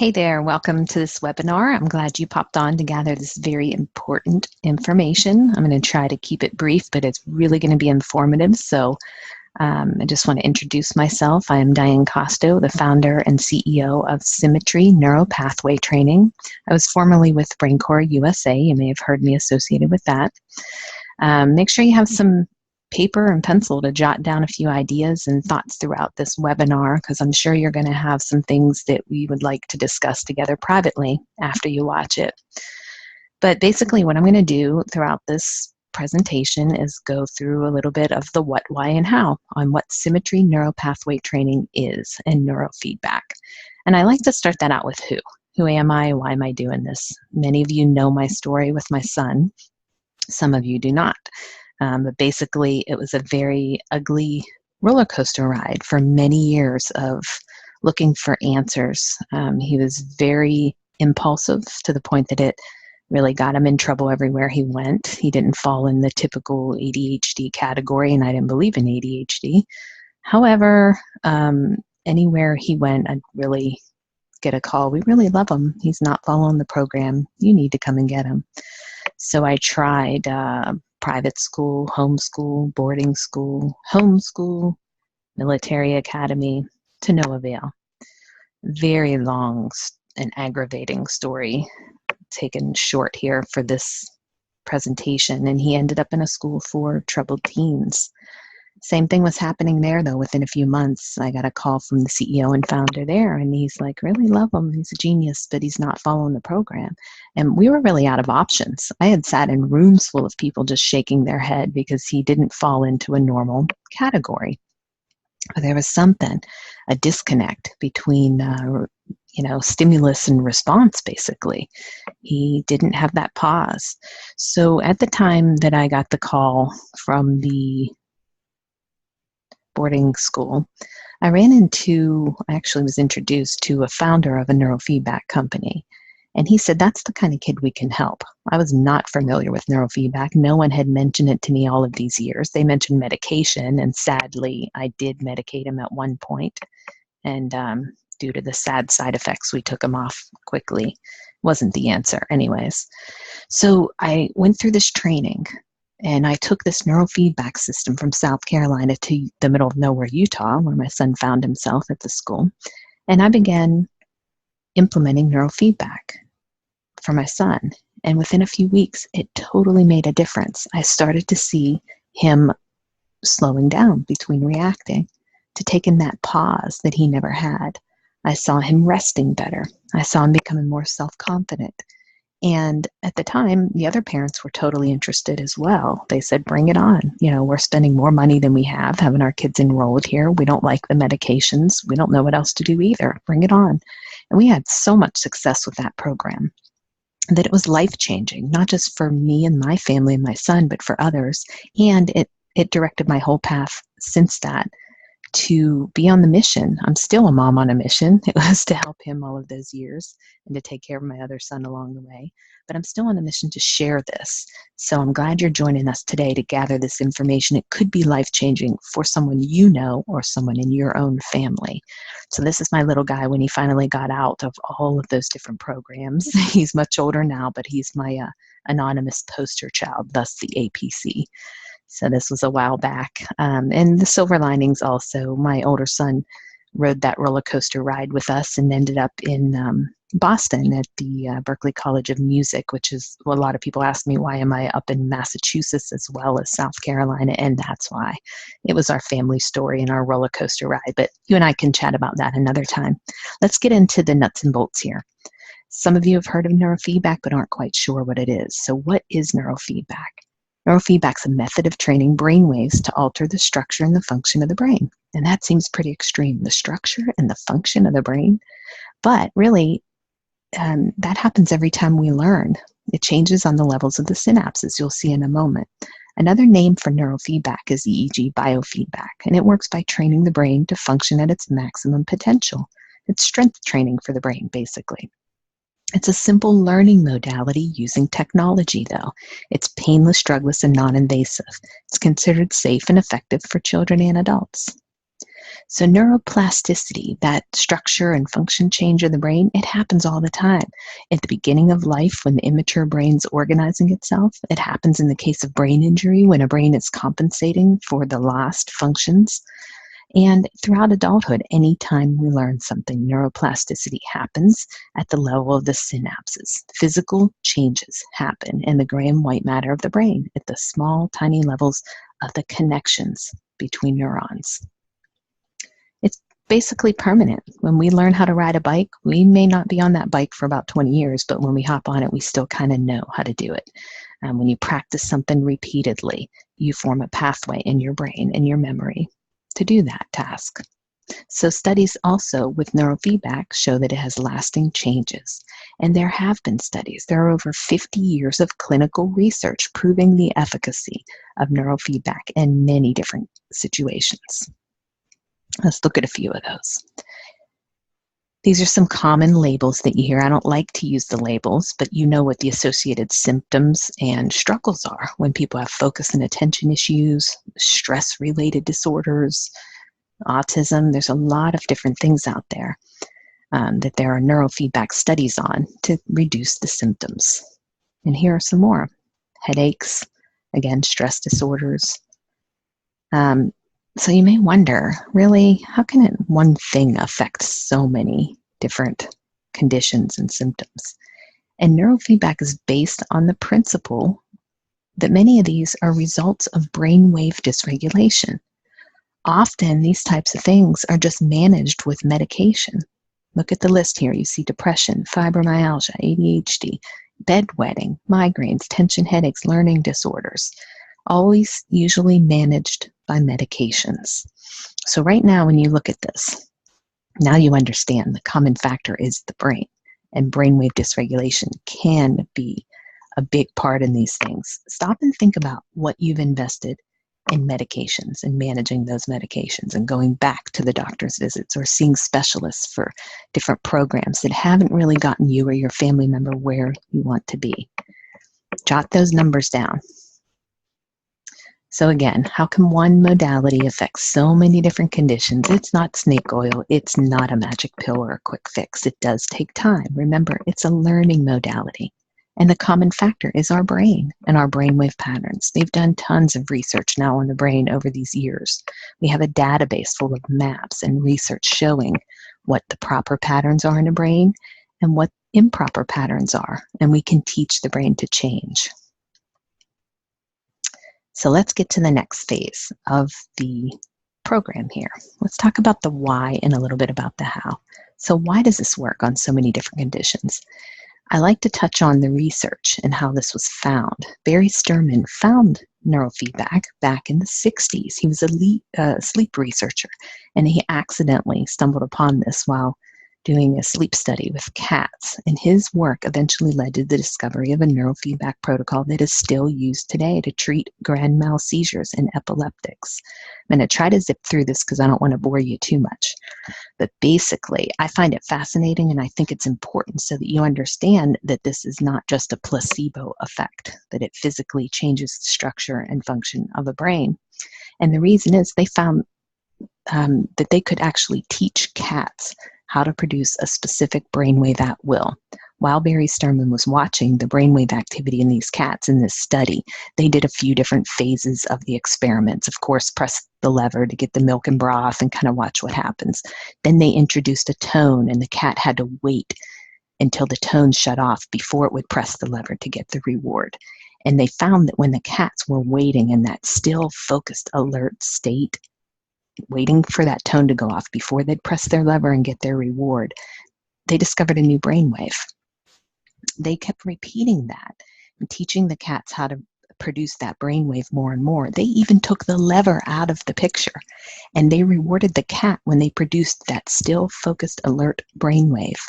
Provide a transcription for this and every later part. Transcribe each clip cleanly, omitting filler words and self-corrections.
Hey there, welcome to this webinar. I'm glad you popped on to gather this very important information. I'm going to try to keep it brief, but it's really going to be informative. So I just want to introduce myself. I am Dianne Kosto, the founder and CEO of SYMMETRY Neuro-Pathway Training. I was formerly with BrainCore USA. You may have heard me associated with that. Make sure you have some paper and pencil to jot down a few ideas and thoughts throughout this webinar, because I'm sure you're going to have some things that we would like to discuss together privately after you watch it. But basically what I'm going to do throughout this presentation is go through a little bit of the what, why, and how on what SYMMETRY Neuro-Pathway Training is and neurofeedback. And I like to start that out with who. Who am I? Why am I doing this? Many of you know my story with my son. Some of you do not. But basically, it was a very ugly roller coaster ride for many years of looking for answers. He was very impulsive to the point that it really got him in trouble everywhere he went. He didn't fall in the typical ADHD category, and I didn't believe in ADHD. However, anywhere he went, I'd really get a call. We really love him. He's not following the program. You need to come and get him. So I tried private school, homeschool, boarding school, homeschool, military academy, to no avail. Very long and aggravating story taken short here for this presentation, and he ended up in a school for troubled teens. Same thing was happening there, though. Within a few months, I got a call from the CEO and founder there, and he's like, really love him. He's a genius, but he's not following the program. And we were really out of options. I had sat in rooms full of people just shaking their head because he didn't fall into a normal category. But there was something, a disconnect between stimulus and response, basically. He didn't have that pause. So at the time that I got the call from the boarding school, I actually was introduced to a founder of a neurofeedback company. And he said, that's the kind of kid we can help. I was not familiar with neurofeedback. No one had mentioned it to me all of these years. They mentioned medication, and sadly, I did medicate him at one point. And due to the sad side effects, we took him off quickly. Wasn't the answer anyways. So I went through this training, and I took this neurofeedback system from South Carolina to the middle of nowhere, Utah, where my son found himself at the school. And I began implementing neurofeedback for my son. And within a few weeks, it totally made a difference. I started to see him slowing down between reacting, to taking that pause that he never had. I saw him resting better. I saw him becoming more self-confident. And at the time, the other parents were totally interested as well. They said, bring it on. We're spending more money than we have having our kids enrolled here. We don't like the medications. We don't know what else to do either. Bring it on. And we had so much success with that program that it was life-changing, not just for me and my family and my son, but for others. And it directed my whole path since that to be on the mission. I'm still a mom on a mission. It was to help him all of those years and to take care of my other son along the way. But I'm still on a mission to share this. So I'm glad you're joining us today to gather this information. It could be life-changing for someone you know or someone in your own family. So this is my little guy when he finally got out of all of those different programs. He's much older now, but he's my anonymous poster child, thus the APC. So this was a while back. And the silver linings also, my older son rode that roller coaster ride with us and ended up in Boston at the Berklee College of Music, which is, well, a lot of people ask me, why am I up in Massachusetts as well as South Carolina? And that's why. It was our family story and our roller coaster ride. But you and I can chat about that another time. Let's get into the nuts and bolts here. Some of you have heard of neurofeedback but aren't quite sure what it is. So what is neurofeedback? Neurofeedback is a method of training brainwaves to alter the structure and the function of the brain. And that seems pretty extreme, the structure and the function of the brain. But really, that happens every time we learn. It changes on the levels of the synapses, you'll see in a moment. Another name for neurofeedback is EEG biofeedback, and it works by training the brain to function at its maximum potential. It's strength training for the brain, basically. It's a simple learning modality using technology, though. It's painless, drugless, and non-invasive. It's considered safe and effective for children and adults. So neuroplasticity, that structure and function change of the brain, it happens all the time. At the beginning of life, when the immature brain's organizing itself, it happens in the case of brain injury when a brain is compensating for the lost functions. And throughout adulthood, anytime we learn something, neuroplasticity happens at the level of the synapses. Physical changes happen in the gray and white matter of the brain at the small, tiny levels of the connections between neurons. It's basically permanent. When we learn how to ride a bike, we may not be on that bike for about 20 years, but when we hop on it, we still kind of know how to do it. When you practice something repeatedly, you form a pathway in your brain and your memory to do that task. So studies also with neurofeedback show that it has lasting changes. And there have been studies. There are over 50 years of clinical research proving the efficacy of neurofeedback in many different situations. Let's look at a few of those. These are some common labels that you hear. I don't like to use the labels, but you know what the associated symptoms and struggles are when people have focus and attention issues, stress-related disorders, autism. There's a lot of different things out there that there are neurofeedback studies on to reduce the symptoms. And here are some more. Headaches, again, stress disorders. So you may wonder, really, how can one thing affect so many different conditions and symptoms? And neurofeedback is based on the principle that many of these are results of brainwave dysregulation. Often these types of things are just managed with medication. Look at the list here. You see depression, fibromyalgia, ADHD, bedwetting, migraines, tension headaches, learning disorders. Always usually managed by medications. So right now when you look at this, now you understand the common factor is the brain, and brainwave dysregulation can be a big part in these things. Stop and think about what you've invested in medications and managing those medications and going back to the doctor's visits or seeing specialists for different programs that haven't really gotten you or your family member where you want to be. Jot those numbers down. So again, how can one modality affect so many different conditions? It's not snake oil. It's not a magic pill or a quick fix. It does take time. Remember, it's a learning modality. And the common factor is our brain and our brainwave patterns. They've done tons of research now on the brain over these years. We have a database full of maps and research showing what the proper patterns are in the brain and what improper patterns are. And we can teach the brain to change. So let's get to the next phase of the program here. Let's talk about the why and a little bit about the how. So why does this work on so many different conditions? I like to touch on the research and how this was found. Barry Sterman found neurofeedback back in the 60s. He was a sleep researcher, and he accidentally stumbled upon this while doing a sleep study with cats. And his work eventually led to the discovery of a neurofeedback protocol that is still used today to treat grand mal seizures and epileptics. I'm going to try to zip through this because I don't want to bore you too much. But basically, I find it fascinating, and I think it's important so that you understand that this is not just a placebo effect, that it physically changes the structure and function of a brain. And the reason is they found that they could actually teach cats how to produce a specific brainwave at will. While Barry Sterman was watching the brainwave activity in these cats in this study, they did a few different phases of the experiments. Of course, press the lever to get the milk and broth and kind of watch what happens. Then they introduced a tone, and the cat had to wait until the tone shut off before it would press the lever to get the reward. And they found that when the cats were waiting in that still, focused, alert state, waiting for that tone to go off before they'd press their lever and get their reward, they discovered a new brainwave. They kept repeating that and teaching the cats how to produce that brainwave more and more. They even took the lever out of the picture, and they rewarded the cat when they produced that still, focused, alert brainwave.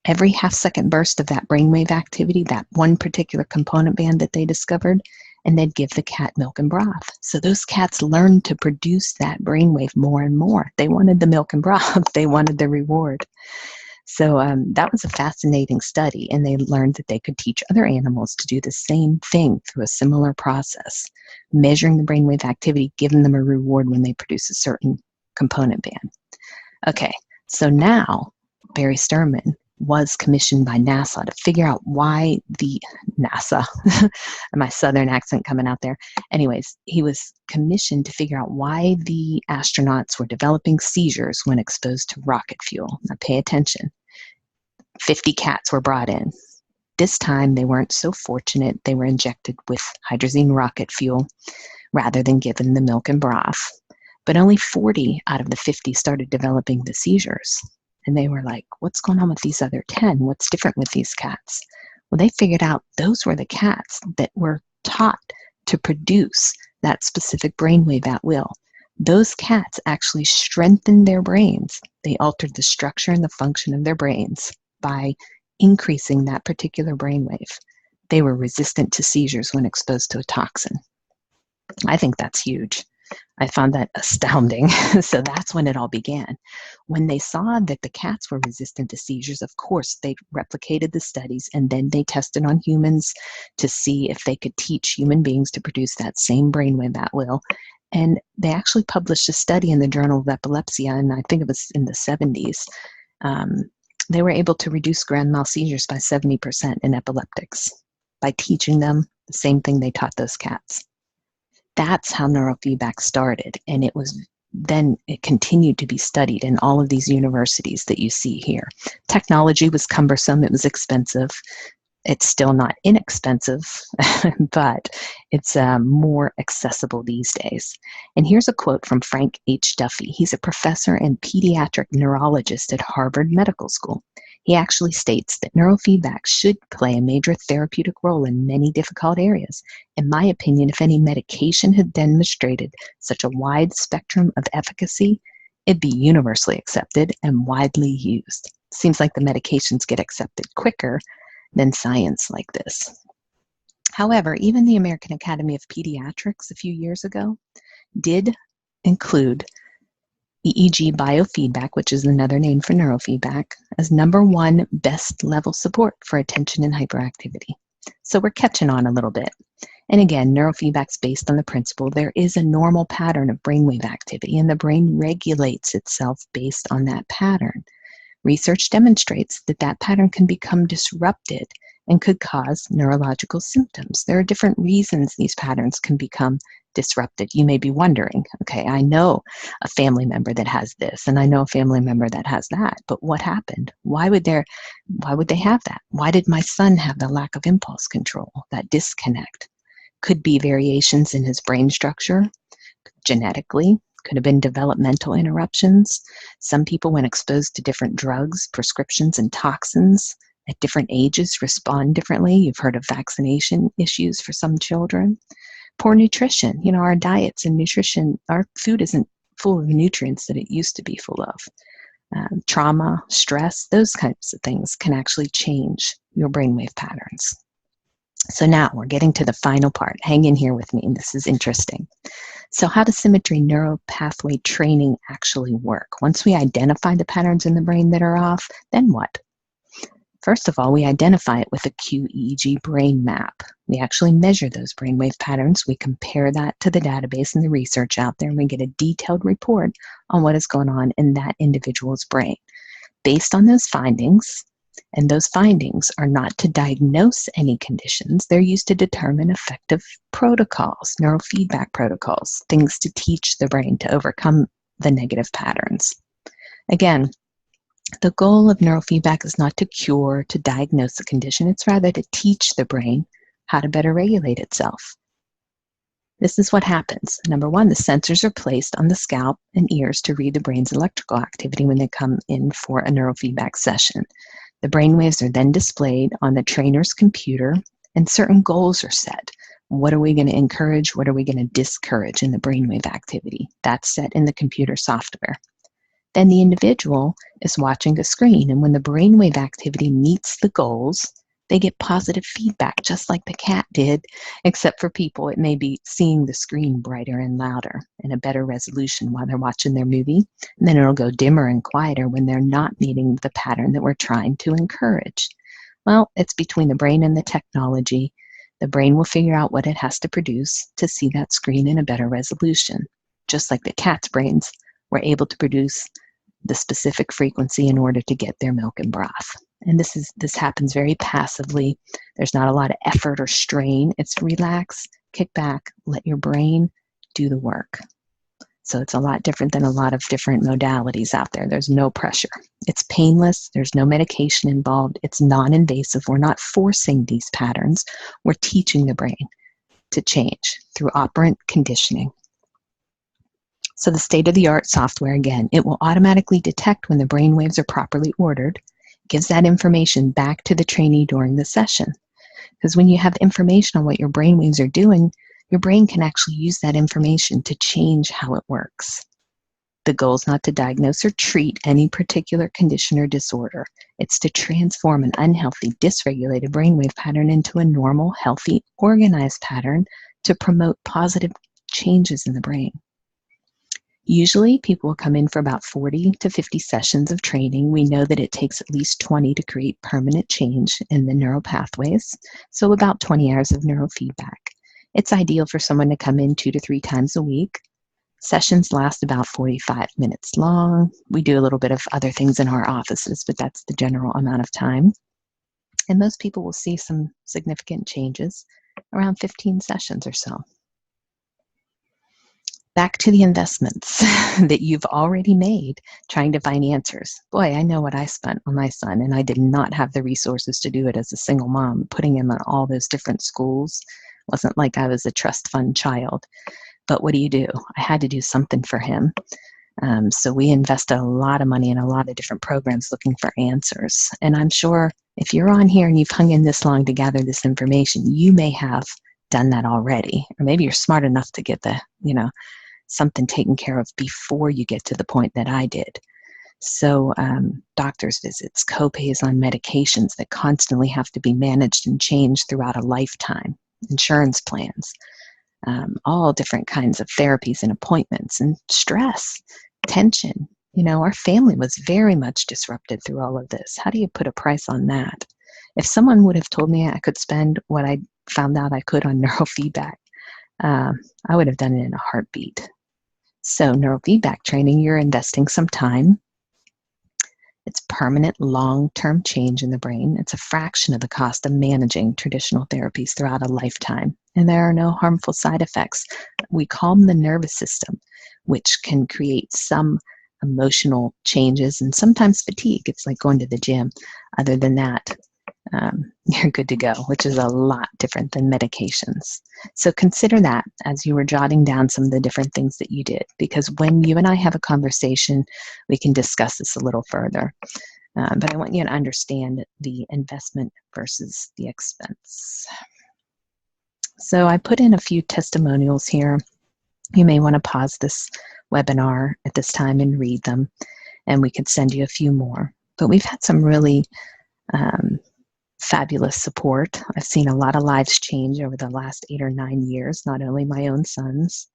Every half-second burst of that brainwave activity, that one particular component band that they discovered, and they'd give the cat milk and broth. So those cats learned to produce that brainwave more and more. They wanted the milk and broth. They wanted the reward. So that was a fascinating study, and they learned that they could teach other animals to do the same thing through a similar process, measuring the brainwave activity, giving them a reward when they produce a certain component band. Okay, so now Barry Sturman was commissioned by NASA to figure out why the NASA, my southern accent coming out there. Anyways, he was commissioned to figure out why the astronauts were developing seizures when exposed to rocket fuel. Now pay attention. 50 cats were brought in. This time they weren't so fortunate. They were injected with hydrazine rocket fuel rather than given the milk and broth. But only 40 out of the 50 started developing the seizures. And they were like, what's going on with these other 10? What's different with these cats? Well, they figured out those were the cats that were taught to produce that specific brainwave at will. Those cats actually strengthened their brains. They altered the structure and the function of their brains by increasing that particular brainwave. They were resistant to seizures when exposed to a toxin. I think that's huge. I found that astounding. So that's when it all began. When they saw that the cats were resistant to seizures, of course, they replicated the studies and then they tested on humans to see if they could teach human beings to produce that same brainwave at will. And they actually published a study in the Journal of Epilepsy, and I think it was in the 70s. They were able to reduce grand mal seizures by 70% in epileptics by teaching them the same thing they taught those cats. That's how neurofeedback started, and it continued to be studied in all of these universities that you see here. Technology was cumbersome, it was expensive. It's still not inexpensive, but it's more accessible these days. And here's a quote from Frank H. Duffy. He's a professor and pediatric neurologist at Harvard Medical School. He actually states that neurofeedback should play a major therapeutic role in many difficult areas. In my opinion, if any medication had demonstrated such a wide spectrum of efficacy, it'd be universally accepted and widely used. Seems like the medications get accepted quicker than science like this. However, even the American Academy of Pediatrics a few years ago did include EEG biofeedback, which is another name for neurofeedback, as #1 best level support for attention and hyperactivity. So we're catching on a little bit. And again, neurofeedback's based on the principle there is a normal pattern of brainwave activity, and the brain regulates itself based on that pattern. Research demonstrates that that pattern can become disrupted and could cause neurological symptoms. There are different reasons these patterns can become disrupted. You may be wondering, okay, I know a family member that has this, and I know a family member that has that, but what happened? Why would they have that? Why did my son have the lack of impulse control, that disconnect? Could be variations in his brain structure, genetically, could have been developmental interruptions. Some people, when exposed to different drugs, prescriptions, and toxins at different ages, respond differently. You've heard of vaccination issues for some children. Poor nutrition. You know, our diets and nutrition, our food isn't full of nutrients that it used to be full of. Trauma, stress, those kinds of things can actually change your brainwave patterns. So now we're getting to the final part. Hang in here with me, and this is interesting. So how does SYMMETRY Neuro-Pathway training actually work? Once we identify the patterns in the brain that are off, then what? First of all, we identify it with a QEEG brain map. We actually measure those brainwave patterns. We compare that to the database and the research out there, and we get a detailed report on what is going on in that individual's brain. Based on those findings, and those findings are not to diagnose any conditions, they're used to determine effective protocols, neurofeedback protocols, things to teach the brain to overcome the negative patterns. Again, the goal of neurofeedback is not to cure, to diagnose a condition, it's rather to teach the brain how to better regulate itself. This is what happens. #1, the sensors are placed on the scalp and ears to read the brain's electrical activity when they come in for a neurofeedback session. The brainwaves are then displayed on the trainer's computer, and certain goals are set. What are we going to encourage? What are we going to discourage in the brainwave activity? That's set in the computer software. Then the individual is watching a screen, and when the brainwave activity meets the goals, they get positive feedback, just like the cat did, except for people, it may be seeing the screen brighter and louder and a better resolution while they're watching their movie. And then it'll go dimmer and quieter when they're not meeting the pattern that we're trying to encourage. Well, it's between the brain and the technology. The brain will figure out what it has to produce to see that screen in a better resolution. Just like the cat's brains were able to produce the specific frequency in order to get their milk and broth. And this happens very passively. There's not a lot of effort or strain. It's relax, kick back, let your brain do the work. So it's a lot different than a lot of different modalities out there. There's no pressure. It's painless. There's no medication involved. It's non-invasive. We're not forcing these patterns. We're teaching the brain to change through operant conditioning. So the state-of-the-art software, again, it will automatically detect when the brain waves are properly ordered, gives that information back to the trainee during the session. Because when you have information on what your brain waves are doing, your brain can actually use that information to change how it works. The goal is not to diagnose or treat any particular condition or disorder. It's to transform an unhealthy, dysregulated brainwave pattern into a normal, healthy, organized pattern to promote positive changes in the brain. Usually, people will come in for about 40 to 50 sessions of training. We know that it takes at least 20 to create permanent change in the neural pathways, so about 20 hours of neurofeedback. It's ideal for someone to come in 2 to 3 times a week. Sessions last about 45 minutes long. We do a little bit of other things in our offices, but that's the general amount of time. And most people will see some significant changes around 15 sessions or so. Back to the investments that you've already made trying to find answers. Boy, I know what I spent on my son, and I did not have the resources to do it as a single mom. Putting him in all those different schools wasn't like I was a trust fund child. But what do? I had to do something for him. So we invested a lot of money in a lot of different programs looking for answers. And I'm sure if you're on here and you've hung in this long to gather this information, you may have done that already. Or maybe you're smart enough to get the, something taken care of before you get to the point that I did. So doctor's visits, copays on medications that constantly have to be managed and changed throughout a lifetime, insurance plans, all different kinds of therapies and appointments, and stress, tension. Our family was very much disrupted through all of this. How do you put a price on that? If someone would have told me I could spend what I found out I could on neurofeedback, I would have done it in a heartbeat. So neurofeedback training, you're investing some time. It's permanent long-term change in the brain. It's a fraction of the cost of managing traditional therapies throughout a lifetime. And there are no harmful side effects. We calm the nervous system, which can create some emotional changes and sometimes fatigue. It's like going to the gym. Other than that, you're good to go, which is a lot different than medications. So consider that as you were jotting down some of the different things that you did, because when you and I have a conversation, we can discuss this a little further. But I want you to understand the investment versus the expense. So I put in a few testimonials here. You may want to pause this webinar at this time and read them, and we could send you a few more. But we've had some really fabulous support. I've seen a lot of lives change over the last 8 or 9 years, not only my own sons,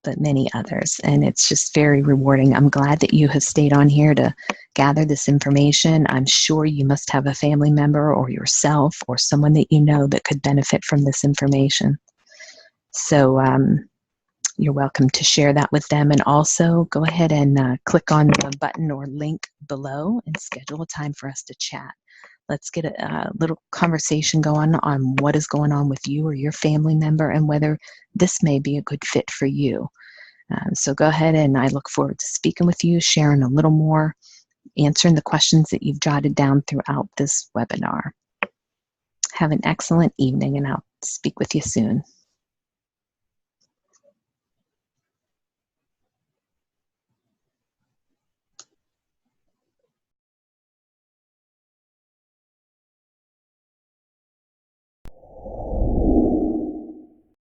but many others. And it's just very rewarding. I'm glad that you have stayed on here to gather this information. I'm sure you must have a family member or yourself or someone that you know that could benefit from this information. So you're welcome to share that with them. And also go ahead and click on the button or link below and schedule a time for us to chat. Let's get a little conversation going on what is going on with you or your family member and whether this may be a good fit for you. So go ahead, and I look forward to speaking with you, sharing a little more, answering the questions that you've jotted down throughout this webinar. Have an excellent evening, and I'll speak with you soon.